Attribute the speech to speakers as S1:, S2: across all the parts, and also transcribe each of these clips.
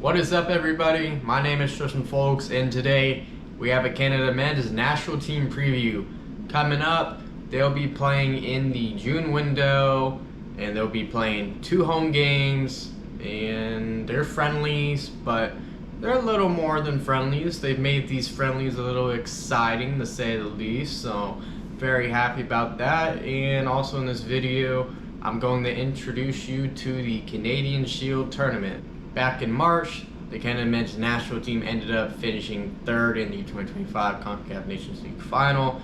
S1: What is up, everybody? My name is Tristan Folks, and today we have a Canada men's national team preview. Coming up, they'll be playing in the June window, and they'll be playing 2 home games, and they're friendlies, but they're a little more than friendlies. They've made these friendlies a little exciting, to say the least, so very happy about that. And also in this video, I'm going to introduce you to the Canadian Shield tournament. Back in March, the Canada men's national team ended up finishing 3rd in the 2025 CONCACAF Nations League final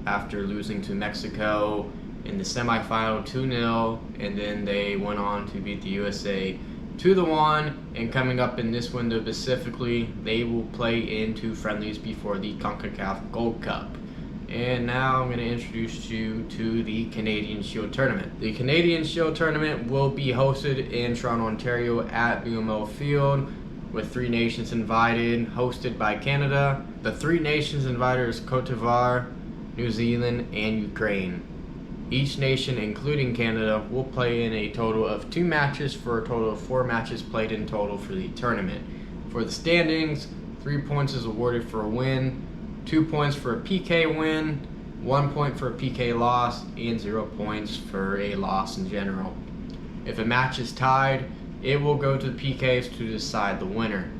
S1: after losing to Mexico in the semifinal 2-0, and then they went on to beat the USA 2-1. And coming up in this window specifically, they will play in 2 friendlies before the CONCACAF Gold Cup. And now I'm going to introduce you to the Canadian Shield Tournament. The Canadian Shield Tournament will be hosted in Toronto, Ontario at BMO Field, with 3 nations invited, hosted by Canada. The 3 nations invited is Cote D'Ivoire, New Zealand, and Ukraine. Each nation, including Canada, will play in a total of 2 matches for a total of 4 matches played in total for the tournament. For the standings, 3 points is awarded for a win, 2 points for a PK win, 1 point for a PK loss, and 0 points for a loss in general. If a match is tied, it will go to the PKs to decide the winner.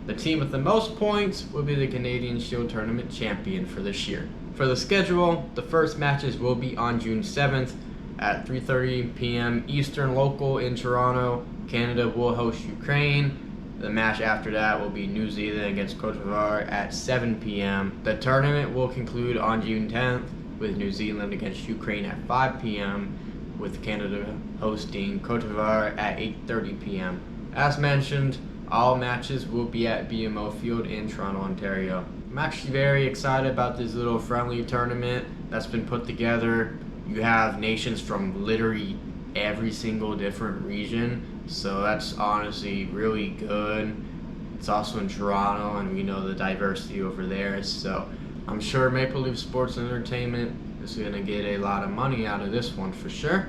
S1: The team with the most points will be the Canadian Shield Tournament champion for this year. For the schedule, the first matches will be on June 7th at 3:30 p.m. Eastern local in Toronto. Canada will host Ukraine. The match after that will be New Zealand against Cote D'Ivoire at 7 p.m. The tournament will conclude on June 10th with New Zealand against Ukraine at 5 p.m. with Canada hosting Cote D'Ivoire at 8:30 p.m. As mentioned, all matches will be at BMO Field in Toronto, Ontario. I'm actually very excited about this little friendly tournament that's been put together. You have nations from literally every single different region, so that's honestly really good. It's also in Toronto, and we know the diversity over there, so I'm sure Maple Leaf Sports and Entertainment is going to get a lot of money out of this one for sure.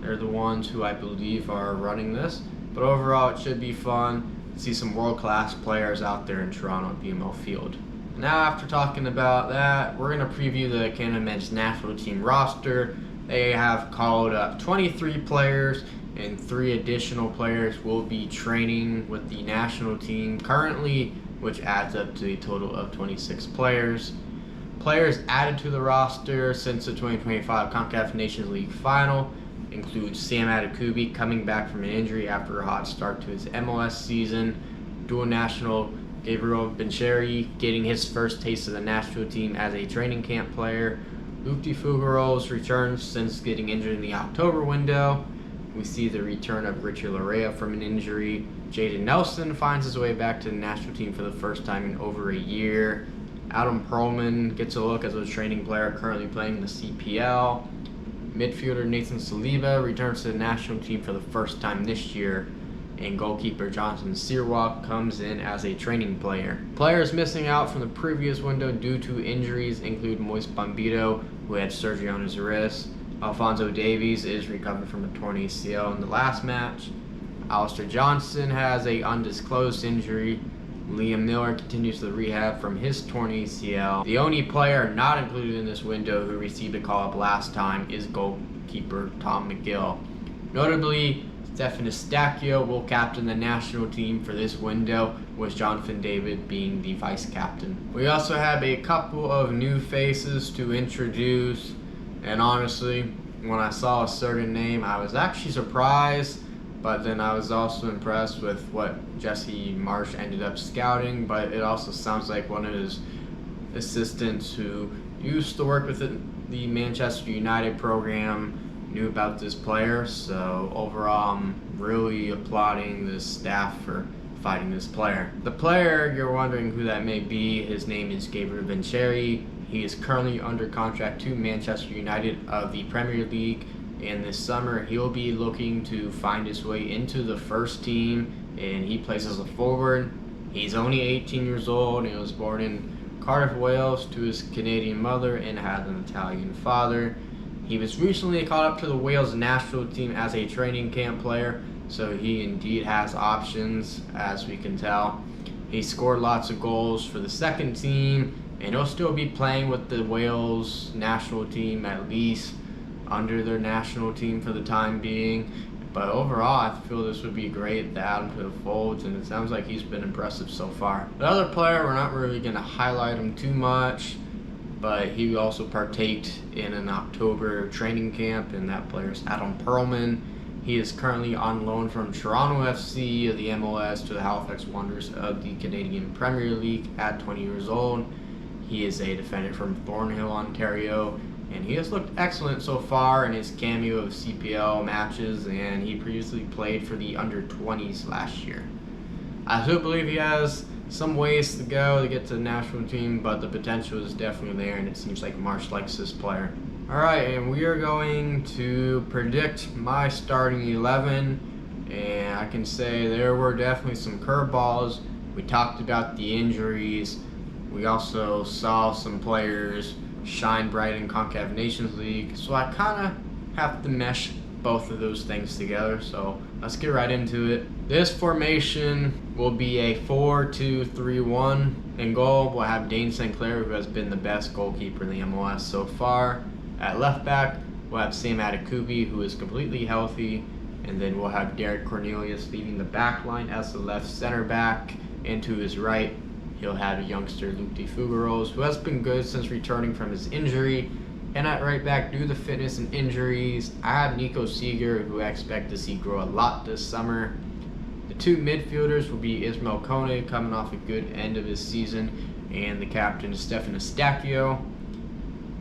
S1: They're the ones who I believe are running this, but overall it should be fun to see some world-class players out there in Toronto at BMO Field. Now, after talking about that, we're going to preview the Canada men's national team roster. They have called up 23 players, and 3 additional players will be training with the national team currently, which adds up to a total of 26 players. Players added to the roster since the 2025 CONCACAF Nations League final include Sam Adekubi, coming back from an injury after a hot start to his MLS season. Dual national Gabriel Bencheri getting his first taste of the national team as a training camp player. Luke DeFugaro's returns since getting injured in the October window. We see the return of Richard Larea from an injury. Jaden Nelson finds his way back to the national team for the first time in over a year. Adam Perlman gets a look as a training player currently playing the CPL. Midfielder Nathan Saliba returns to the national team for the first time this year. And goalkeeper Jonathan Sirwalk comes in as a training player. Players missing out from the previous window due to injuries include Moise Bombito, who had surgery on his wrist. Alphonso Davies is recovered from a torn ACL in the last match. Alistair Johnson has an undisclosed injury. Liam Miller continues the rehab from his torn ACL. The only player not included in this window who received a call-up last time is goalkeeper Tom McGill. Notably, Stefan Eustachio will captain the national team for this window, with Jonathan David being the vice captain. We also have a couple of new faces to introduce, and honestly, when I saw a certain name, I was actually surprised, but then I was also impressed with what Jesse Marsh ended up scouting. But it also sounds like one of his assistants who used to work with the Manchester United program knew about this player. So overall, I'm really applauding this staff for fighting this player. The player, you're wondering who that may be, his name is Gabriel Bencheri. He is currently under contract to Manchester United of the Premier League, and this summer he'll be looking to find his way into the first team, and he plays as a forward. He's only 18 years old, and he was born in Cardiff, Wales, to his Canadian mother and has an Italian father. He was recently called up to the Wales national team as a training camp player, so he indeed has options, as we can tell. He scored lots of goals for the second team, and he'll still be playing with the Wales national team, at least under their national team for the time being. But overall, I feel this would be great to add him to the fold, and it sounds like he's been impressive so far. The other player, we're not really going to highlight him too much, but he also partaked in an October training camp, and that player is Adam Perlman. He is currently on loan from Toronto FC of the MLS to the Halifax Wanderers of the Canadian Premier League at 20 years old. He is a defender from Thornhill, Ontario, and he has looked excellent so far in his cameo of CPL matches, and he previously played for the under-20s last year. I do believe he has some ways to go to get to the national team, but the potential is definitely there, and it seems like Marsh likes this player. Alright, and we are going to predict my starting 11, and I can say there were definitely some curveballs. We talked about the injuries. We also saw some players shine bright in CONCACAF Nations League, so I kind of have to mesh both of those things together, so let's get right into it. This formation will be a 4-2-3-1. In goal, we'll have Dane St. Clair, who has been the best goalkeeper in the MLS so far. At left back, we'll have Sam Adekubi, who is completely healthy, and then we'll have Derek Cornelius leading the back line as the left center back, and to his right, he'll have a youngster, Luke DeFugaros, who has been good since returning from his injury. And at right back, due to fitness and injuries, I have Nico Seeger, who I expect to see grow a lot this summer. The two midfielders will be Ismail Kone, coming off a good end of his season, and the captain, Stefan Eustáquio.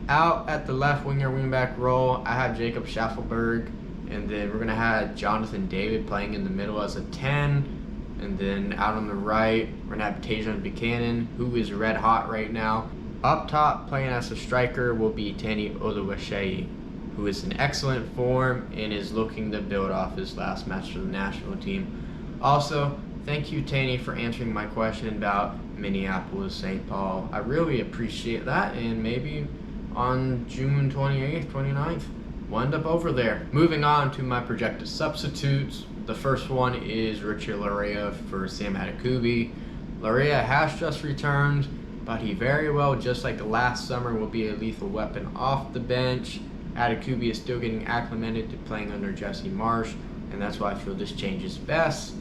S1: Out at the left winger wingback role, I have Jacob Schaffelberg, and then we're going to have Jonathan David playing in the middle as a 10. And then out on the right, we're going to have Tajon Buchanan, who is red hot right now. Up top, playing as a striker, will be Tani Oluwaseyi, who is in excellent form and is looking to build off his last match for the national team. Also, thank you, Tani, for answering my question about Minneapolis St. Paul. I really appreciate that, and maybe on June 28th, 29th, we'll end up over there. Moving on to my projected substitutes. The first one is Richie Laryea for Sam Adekubi. Laryea has just returned, but he very well, just like last summer, will be a lethal weapon off the bench. Adekubi is still getting acclimated to playing under Jesse Marsh, and that's why I feel this change is best.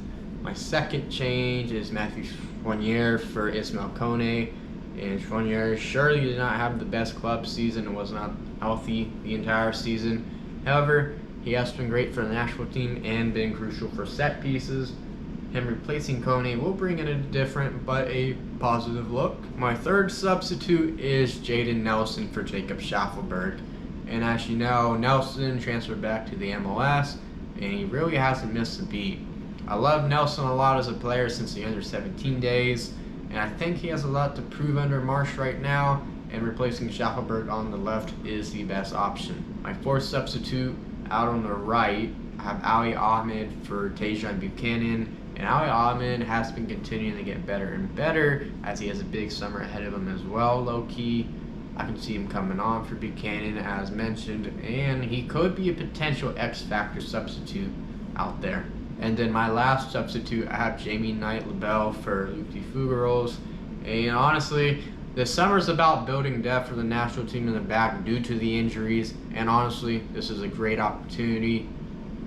S1: My second change is Matthew Choinière for Ismail Kone. And Choinière surely did not have the best club season and was not healthy the entire season. However, he has been great for the national team and been crucial for set pieces. Him replacing Kone will bring in a different but a positive look. My third substitute is Jaden Nelson for Jacob Schaffelberg. And as you know, Nelson transferred back to the MLS, and he really hasn't missed a beat. I love Nelson a lot as a player since the under-17 days, and I think he has a lot to prove under Marsh right now, and replacing Schaffelberg on the left is the best option. My fourth substitute, out on the right, I have Ali Ahmed for Tajon Buchanan, and Ali Ahmed has been continuing to get better and better as he has a big summer ahead of him as well, low-key. I can see him coming on for Buchanan as mentioned, and he could be a potential X-Factor substitute out there. And then my last substitute, I have Jamie Knight-Labelle for Luke DeFugaros. And honestly, the summer's about building depth for the national team in the back due to the injuries, and honestly, this is a great opportunity.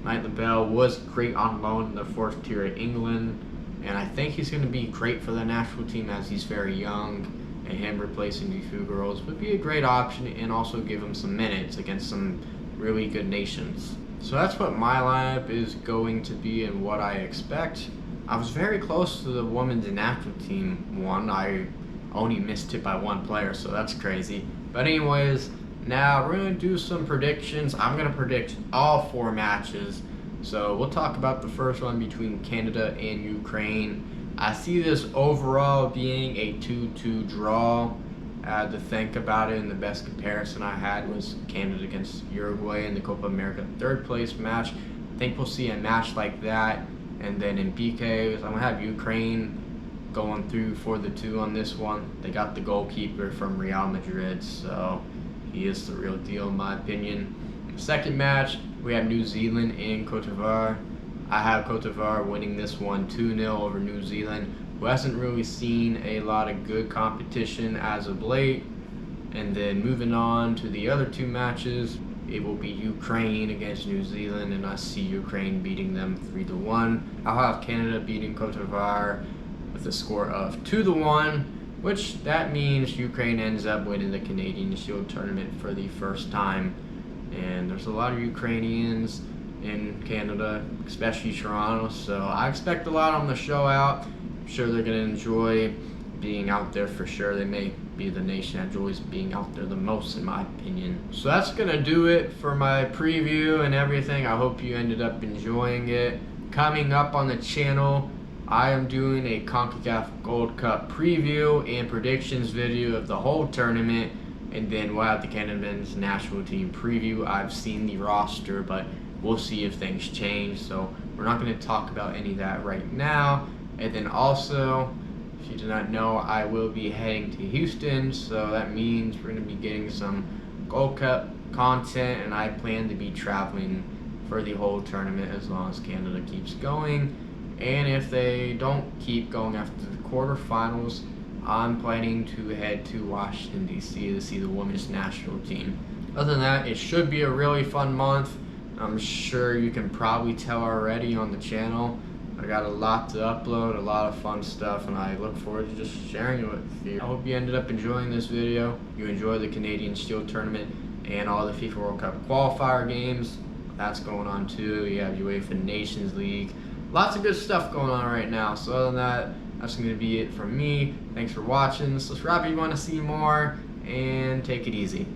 S1: Knight-Labelle was great on loan in the fourth tier at England, and I think he's going to be great for the national team as he's very young, and him replacing DeFugaros would be a great option and also give him some minutes against some really good nations. So that's what my lineup is going to be and what I expect. I was very close to the women's national team one. I only missed it by one player, so that's crazy. But anyways, now we're going to do some predictions. I'm going to predict all 4 matches. So we'll talk about the first one between Canada and Ukraine. I see this overall being a 2-2 draw. I had to think about it, and the best comparison I had was Canada against Uruguay in the Copa America third place match. I think we'll see a match like that. And then in PKs, I'm going to have Ukraine going through for the 2 on this one. They got the goalkeeper from Real Madrid, so he is the real deal in my opinion. Second match, we have New Zealand and Cote D'Ivoire. I have Cote d'Ivoire winning this one 2-0 over New Zealand, who hasn't really seen a lot of good competition as of late. And then moving on to the other two matches, it will be Ukraine against New Zealand, and I see Ukraine beating them 3-1. I'll have Canada beating Cote d'Ivoire with a score of 2-1, which that means Ukraine ends up winning the Canadian Shield tournament for the first time. And there's a lot of Ukrainians in Canada, especially Toronto, so I expect a lot of them to show out. I'm sure they're going to enjoy being out there for sure. They may be the nation that enjoys being out there the most, in my opinion. So that's going to do it for my preview and everything. I hope you ended up enjoying it. Coming up on the channel, I am doing a CONCACAF Gold Cup preview and predictions video of the whole tournament, and then we'll have the Canada men's national team preview. I've seen the roster, but we'll see if things change, so we're not going to talk about any of that right now. And then also, if you do not know, I will be heading to Houston, so that means we're going to be getting some Gold Cup content, and I plan to be traveling for the whole tournament as long as Canada keeps going. And if they don't keep going after the quarterfinals, I'm planning to head to Washington, D.C. to see the women's national team. Other than that, it should be a really fun month. I'm sure you can probably tell already on the channel. I got a lot to upload, a lot of fun stuff, and I look forward to just sharing it with you. I hope you ended up enjoying this video. You enjoyed the Canadian Shield tournament and all the FIFA World Cup qualifier games. That's going on too. You have UEFA Nations League. Lots of good stuff going on right now. So other than that, that's going to be it from me. Thanks for watching. Subscribe if you want to see more, and take it easy.